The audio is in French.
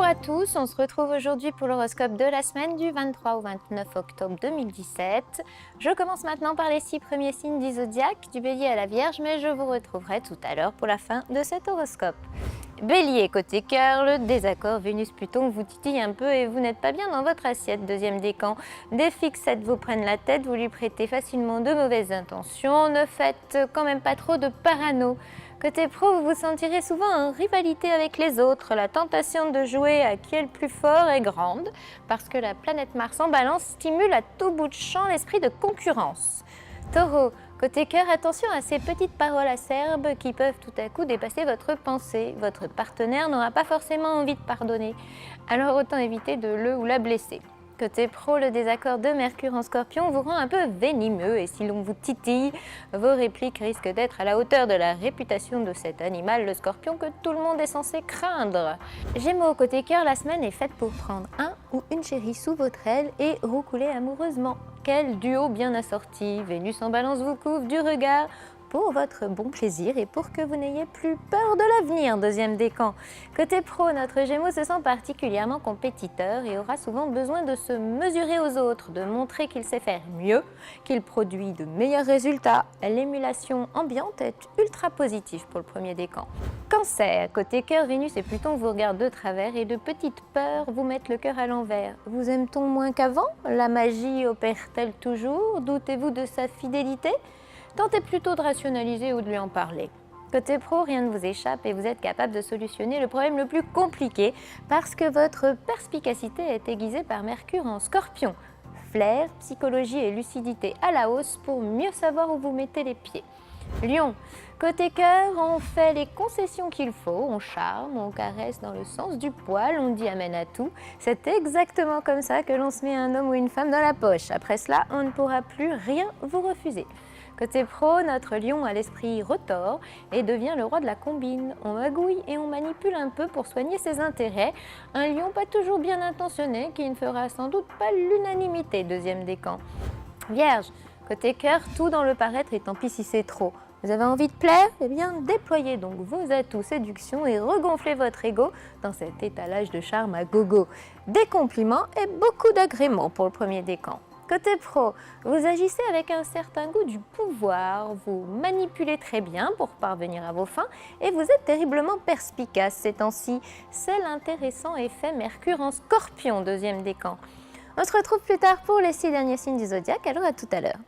à tous, on se retrouve aujourd'hui pour l'horoscope de la semaine du 23 au 29 octobre 2017. Je commence maintenant par les 6 premiers signes du zodiaque, du Bélier à la Vierge, mais je vous retrouverai tout à l'heure pour la fin de cet horoscope. Bélier, côté cœur, le désaccord Vénus-Pluton vous titille un peu et vous n'êtes pas bien dans votre assiette. Deuxième décan, des fixettes vous prennent la tête, vous lui prêtez facilement de mauvaises intentions, ne faites quand même pas trop de parano. Côté pro, vous vous sentirez souvent en rivalité avec les autres. La tentation de jouer à qui est le plus fort est grande parce que la planète Mars en balance stimule à tout bout de champ l'esprit de concurrence. Taureau, côté cœur, attention à ces petites paroles acerbes qui peuvent tout à coup dépasser votre pensée. Votre partenaire n'aura pas forcément envie de pardonner, alors autant éviter de le ou la blesser. Côté pro, le désaccord de Mercure en Scorpion vous rend un peu venimeux et si l'on vous titille, vos répliques risquent d'être à la hauteur de la réputation de cet animal, le Scorpion, que tout le monde est censé craindre. Gémeaux, côté cœur, la semaine est faite pour prendre un ou une chérie sous votre aile et roucouler amoureusement. Quel duo bien assorti! Vénus en Balance vous couvre du regard pour votre bon plaisir et pour que vous n'ayez plus peur de l'avenir. Deuxième décan. Côté pro, notre Gémeaux se sent particulièrement compétiteur et aura souvent besoin de se mesurer aux autres, de montrer qu'il sait faire mieux, qu'il produit de meilleurs résultats. L'émulation ambiante est ultra positive pour le premier décan. Cancer, côté cœur, Vénus et Pluton vous regardent de travers et de petites peurs vous mettent le cœur à l'envers. Vous aime-t-on moins qu'avant? La magie opère-t-elle toujours? Doutez-vous de sa fidélité? Tentez plutôt de rationaliser ou de lui en parler. Côté pro, rien ne vous échappe et vous êtes capable de solutionner le problème le plus compliqué parce que votre perspicacité est aiguisée par Mercure en Scorpion. Flair, psychologie et lucidité à la hausse pour mieux savoir où vous mettez les pieds. Lion, côté cœur, on fait les concessions qu'il faut, on charme, on caresse dans le sens du poil, on dit amène à tout. C'est exactement comme ça que l'on se met un homme ou une femme dans la poche. Après cela, on ne pourra plus rien vous refuser. Côté pro, notre lion a l'esprit retors et devient le roi de la combine. On magouille et on manipule un peu pour soigner ses intérêts. Un lion pas toujours bien intentionné qui ne fera sans doute pas l'unanimité. Deuxième décan. Vierge, côté cœur, tout dans le paraître et tant pis si c'est trop. Vous avez envie de plaire? Eh bien, déployez donc vos atouts séduction et regonflez votre ego dans cet étalage de charme à gogo. Des compliments et beaucoup d'agréments pour le premier décan. Côté pro, vous agissez avec un certain goût du pouvoir, vous manipulez très bien pour parvenir à vos fins et vous êtes terriblement perspicace ces temps-ci. C'est l'intéressant effet Mercure en Scorpion, deuxième décan. On se retrouve plus tard pour les 6 derniers signes du zodiaque, alors à tout à l'heure.